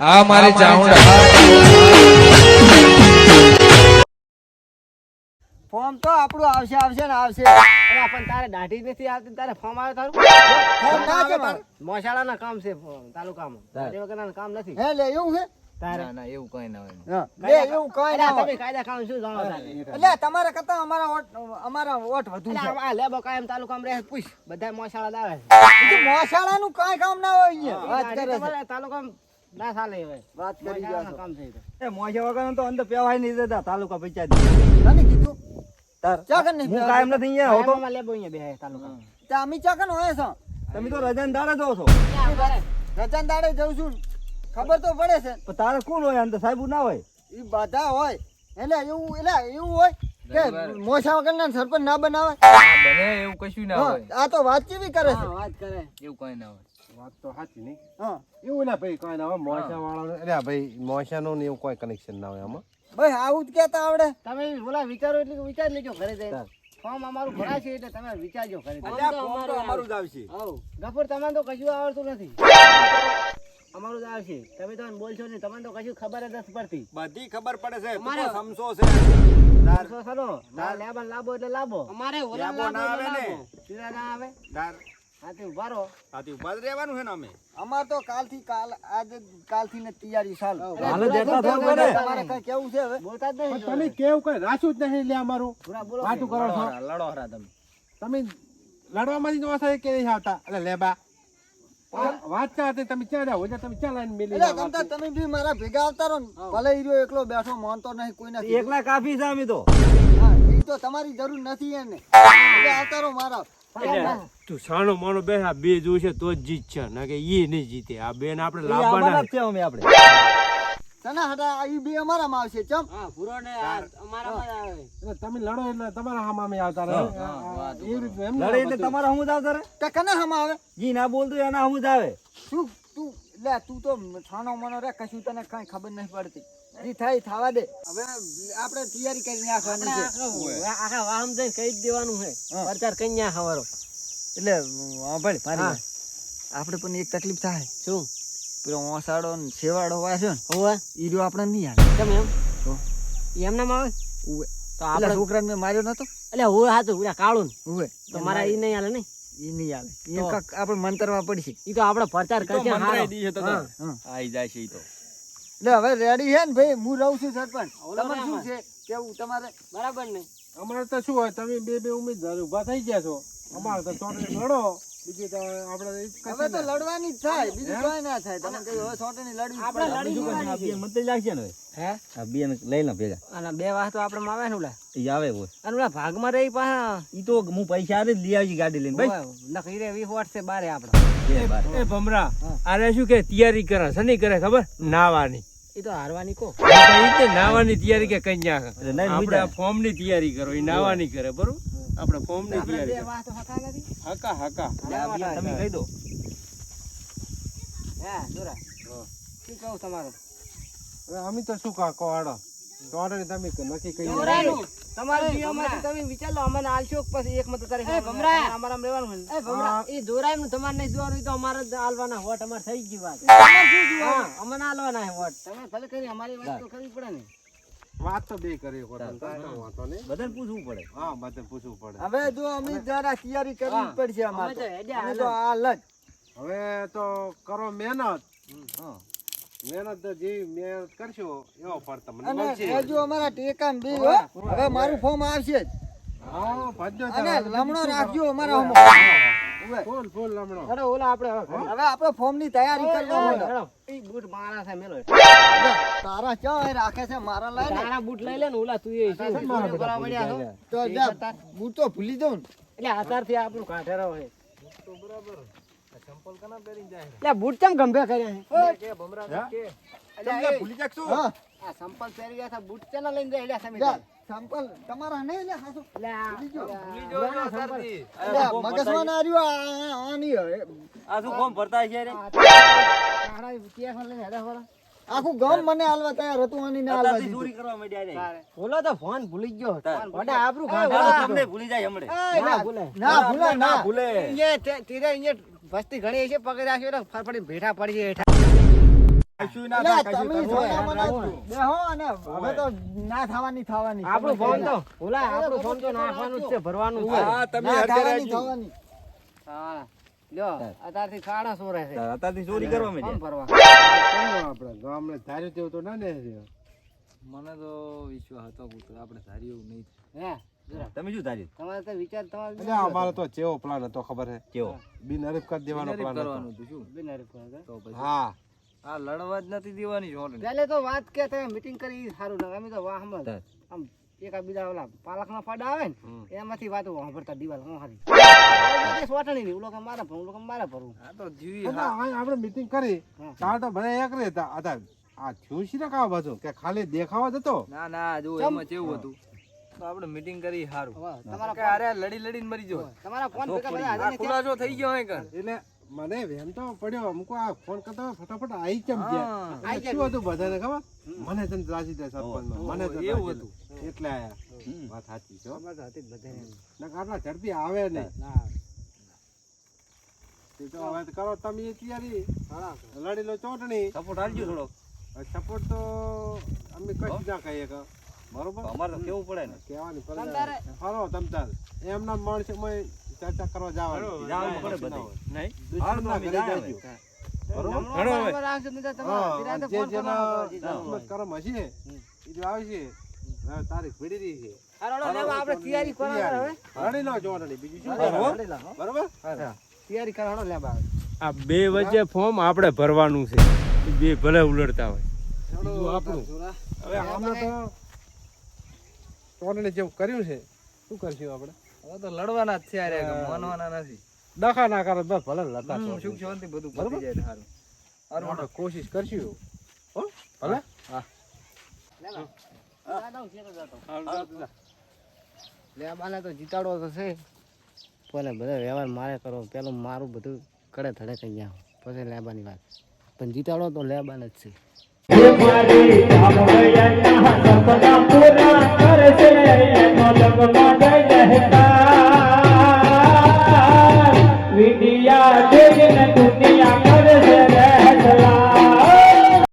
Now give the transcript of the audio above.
આ મારી ચાઉંડા ફોર્મ તો આપણું આવશે ને આવશે. અરે પણ તારે દાઢી નથી આવતી, તારે ફોર્મ આવે તારું? ફોર્મ ના આવે મારે. મોશાળાના કામ છે તાલુકામાં. દાઢી વગરના કામ નથી. હે લે એવું છે? તારે ના એવું કઈ ના હોય. હા લે એવું કઈ ના હોય. તમે કાયદા કામ શું જાણો તારે? એટલે તમારે કરતા અમારા વોટ વધુ છે. આ લેબો કાયમ તાલુકામાં રહે પૂછ. બધા મોશાળા આવે છે. મોશાળાનું કાઈ કામ ના હોય અહીંયા. વાત કરે છે. તાલુકામાં ના ચાલે હવે. વાત કરી ગયા કામ છે એ મોશા વગરનો તો અંદર પેવાય નહીં દેતા તાલુકા પંચાયત. તને કીધું તાર ચાકન નહીં હું કાયમ નથી અહીંયા હોતો. માં લેબો અહીંયા બેહે તાલુકા. તે અમે ચાકન હોય છો. તમે તો રજાન દાડે જો છો. રજાન દાડે જઉં છું. ખબર તો પડે છે. પણ તારે કોણ હોય અંદર સાહેબ ના હોય? ઈ બધા હોય. એવું હોય કે મોશા વગરના સરપંચ ના બનાવે? બને એવું કશું ના હોય. આ તો વાત કેવી કરે છે? વાત કરે. એવું કઈ ના હોય. વાત તો સાચી નહીં. હા એવું ના ભાઈ કઈ ના હોય. મોશા વાળા અરે ભાઈ મોશાનો ને એવું કોઈ કનેક્શન ના હોય આમાં. ભાઈ આવું જ કેતા આવડે. તમે બોલા વિચારો એટલે વિચાર લેજો ઘરે જઈને. ફોર્મ અમારું ભરાય છે એટલે તમે વિચારજો ઘરે. ફોર્મ તો અમારું જ આવશે. ગફુર તમને તો કશું આવડતું નથી. અમારું જ આવશે. તમે તો બોલશો નહીં, તમને તો કશું ખબર જ નથી પડતી. બધી ખબર પડે છે. તમારે સમસો છે. સમસો ખરો. ના લેબા લાબો એટલે લાબો. અમારે ઓલા લાબો ના આવે ને. સીધા ના આવે. દાર હાથી ઉભારો. હાથી ઉભા જ રહેવાનું છે ને અમે. અમાર તો કાલથી ને તૈયારી ચાલુ. હાલે દેતા થોડ બને. તમારે કઈ કેવું છે હવે? બોલતા જ નહીં. તમે કેવું કઈ રાશું જ નહીં લે અમારું. વાતું કરો છો. લડો હરા તમે લડવામાંથી નો થાય કે નહીં આવતા. એટલે લેબા વાત ચાતે તમે ક્યાં જાવ? તમે ક્યાં લાઈન મેલી જાવ? તમે બી મારા ભેગા આવતા રહો ને. ભલે હીરો એકલો બેઠો માનતો નહીં કોઈ નથી. એકલા કાફી છે અમે તો. હા એ તો તમારી જરૂર નથી એને. એટલે આવતા રહો મારા. તું સાણો માનો બે આ બે જોશે તો જ જીત છે ના કે ઈ નહીં જીતે. આ બેન આપણે લાવવાના છે. અમે આપણે તને હટા ઈ બે અમારામાં આવશે. ચમ હા પૂરો ને અમારામાં આવે. એટલે તમે લડો એટલે તમારા હામાં અમે આવતા રહે. એ રીતે એમ લડે એટલે તમારા હામું જ આવતા રહે. તે કના હામાં આવે? જી ના બોલતો એના હામું જ આવે. શું તું લે તું તો છાનો મનો રે કશું તને કઈ ખબર નહીં પડતી. જી થાય થવા દે. હવે આપણે તૈયારી કરી નાખવાની છે. આખા વાહમ જઈને કહી જ દેવાનું છે. પ્રચાર કઈ ના ખવારો. એટલે ભાઈ પારી આપણે પણ એક તકલીફ થાય. શું? પેલો ઓસાડો ને છેવાડો હોય છે ને હોવે ઈ જો આપણે નહીં આવે. કેમ એમ? તો એમ નામ આવે ઓવે. તો આપણા છોકરાને મેં માર્યો નતો. એટલે હોવે હાચું ઓલા કાળું હોવે. તો મારા ઈ નહીં હાલે નહીં. ઈ નહીં હાલે. ઈ કાક આપણે મંતરવા પડશે. ઈ તો આપણે પ્રચાર કરશે. મંતરાઈ દી છે તો આઈ જાય છે ઈ તો. એટલે હવે રેડી છે ને ભાઈ? હું રહું છું સરપંચ. તમારે શું છે કેવું તમારે? બરાબર ને અમારે તો શું હોય તમે બે ઉમેદવાર ઉભા થઈ ગયા છો. અમારે તો ચોટણી લડો. બીજું તો આપણે હવે તો લડવાની જ થાય. બીજું કોઈ ના થાય. તમે કહ્યું હવે ચોટણી લડવી આપણે લડી મત લાગશે ને હે આ બે લઈ લે ભેગા. અને બે વાહ તો આપણે આવે ને ઓલા ઈ આવે હોય. અને ઓલા ભાગમાં રહી પાછા ઈ તો હું પૈસા આરે લઈ આવજી ગાડી લઈને ભાઈ. નખી રે 20 વોટ છે બારે આપણે. એ ભમરા આરે શું કે તૈયારી કરે છે નહીં કરે ખબર? નાવાની. ઈ તો હારવાની કો નાવાની તૈયારી કે કઈ ના આપણે ફોર્મ ની તૈયારી કરો. ઈ નાવાની કરે બરોબર. આપણે ફોર્મ ની તૈયારી હકા તમે કહી દો. હે જોરા શું કહું તમારું? હવે અમે તો શું કહો આડો ચોડે તમે નક્કી કરી જોરાનું તમારે જીવમાંથી તમે વિચાર લો. અમને આલશો પછી એક મત તારે એ ભમરા અમારામ રહેવાનું છે. એ ભમરા એ જોરાનું તમારે નહીં જોવાનું તો અમારે જ આલવાના વોટ. અમાર થઈ ગઈ વાત. તમારે શું જોવાનું? અમને આલવાના છે વોટ. તમે ભલે કરી અમારી વાત તો કરવી પડે ને. વાત તો બે કરી વાતો ને બધાને પૂછવું પડે. હા બધાને પૂછવું પડે. હવે જો અમે જરા તૈયારી કરવી પડશે અમારે. અમે તો હાલ જ હવે તો કરો મહેનત. મહેનત જે મહેનત કરશો એવો ફળ તમને મળશે. જો અમારા ટેકા બે હવે મારું ફોર્મ આવશે જ. હા ભજો અને લમણો રાખજો અમારા ફૂલ ફૂલ લમણો. અરે ઓલા આપણે હવે આપણે ફોર્મ ની તૈયારી કરવા ઈ બૂટ મારા છે મેલો. તારા ક્યાં રાખે છે? મારા લઈ લે. તારા બૂટ લઈ લે ને ઓલા તું એ છે બરાબર. તો જા બૂટ તો ભૂલી દઉં એટલે આતારથી આપણું કાઠે રહે તો બરાબર. ચંપલ કના પહેરીને જાય? લે બૂટ કેમ ગંભે કર્યા છે? કે ભમરા કે એટલે ભૂલી જાકશું. હા આ ચંપલ પહેરી ગયા છે બૂટ કેના લઈને જાય? એટલે સમી ચંપલ તમારા નહીં લે હાસો. લે ભૂલી જો આતારથી. મગજમાં ના રહ્યો આ ની આ શું કોમ ભરતા છે રે? તારા કેસ લઈને હેડા ફરા આખું ગામ મને હાલવા તૈયાર હતું. આની ને હાલવા ચોરી કરવા માંડ્યા રે. બોલો તો ફોન ભૂલી ગયો. ઓડે આબરૂ ગાંઠા તમને ભૂલી જાય હમણે. ના ભૂલે એ તીરે અહીંયા વસ્તી ઘણી છે પકડી રાખ્યો એટલે ફરફડી ભેઠા પડી છે. અલ્યા, તમે સોના મને બેહો અને હવે તો ના થવાની આપણું ફોન તો ઓલા આપણું ફોન તો નાખવાનું જ છે ભરવાનું છે હા તમે ના હરખે થવાની રહેજો. થવાની હા લ્યો અત્યારથી ખાડા સોરે છે અત્યારથી ચોરી કરવા ફોન માંડ્યા. ભરવા આપણે ગામને ધાર્યું તેવું તો ના ને મને તો વિશ્વાસ હતો કે આપણે ધારી એવું નહીં હે જરા તમે શું ધાર્યું તમારે તો વિચાર તમારે એટલે અમારો તો ચેવો પ્લાન હતો ખબર હે કેવો બિન હરીફ કરી દેવાનો હરીફ પ્લાન કરવાનું હતો હતું શું બિનારી ફોન છે. તો પછી હા આ લડવા જ નથી દેવાની જોડે પહેલે તો વાત કે તમે મીટિંગ કરી ઈ સારું લાગે અમે તો વાહ હમણાં તાર. આમ એકા બીજા ઓલા પાલકના ફાડા આવે ને હમ. એમાંથી વાતો વાપરતા દિવાલ હું હારી સોટણી નહીં ઓલો કે મારા ભરું ઓલો કે મારા ભરું આ તો જીવી તો આપણે મીટિંગ કરી હા. તાર તો બધા એક રહેતા હતા આ થયું છે ને કાવા બાજુ કે ખાલી દેખાવા જતો ના ના જો એમાં કેવું હતું તો આપણે મીટિંગ કરી સારું હવે તમારા કે અરે લડી લડીને મરી જો તમારા ફોન ભેગા બધા આ હાજર નથી. ખુલાસો થઈ ગયો હે કર એટલે મને વેમ તો પડ્યો અમુક આ ફોન કરતા ફટાફટ આવી કેમ ગયા હા. આઈ એટલે શું હતું બધાને ખબર મને તને રાજી દે સરપંચમાં મને તો એવું રાજી હતું. દે. એટલે આયા વાત સાચી છે હો. અમારે તો હતી જ બધાને. નકર આટલા ઝડપી આવે નહીં ના તે તો હવે તો કરો તમે એ તૈયારી હા લડી લો ચોટણી સપોર્ટ આલજો થોડો સપોર્ટ તો અમે કશું ના કહીએ કે બરોબર અમારે તો કેવું પડે ને કહેવાની તમ ફરજ તારે ફરો તમ તાર એમના માણસે ચર્ચા કરવા જવાનું જાવું પડે બધે નહીં દુશ્મનના ઘરે જાજો. બરોબર? ઘણો હવે. નંબર આવશે નહીં તો તમારે હા, વિરાતે જે ફોન જેના કરવાનો હતો. દુશ્મન કરમ હશે એ જો આવશે હવે તારીખ પડી રહી છે હાલો, હાલો, લેવા આપણે તૈયારી કરવાનો હવે રડી લો ચોટણી બીજું શું બરોબર? બરોબર તૈયારી કરવાનો લેવા આવે આ બે વચ્ચે ફોર્મ આપણે ભરવાનું છે એ બે ભલે ઉલડતા હોય બીજું આપણું હવે આમને તો ચોટણી જેવું કર્યું છે શું કરશું આપણે હવે તો લડવાના જ છે યાર માનવાના નથી ડખા ના કરો બસ ભલે લતા હમ, સુખ શાંતિ બધું બરોબર? પતી જાય સારું સારું આપણે કોશિશ કરશું હો ભલે લેવાને તો જીતાડવો તો છે પણ બધા વ્યવહાર મારે કરો પેલું મારું બધું કડે ધડે થઈ ગયા પછી લેબાની વાત પણ જીતાડો તો લેબાને જ છે મારી જામવૈયા સપના પૂરા કરશે એનો જગમાં જય જયકાર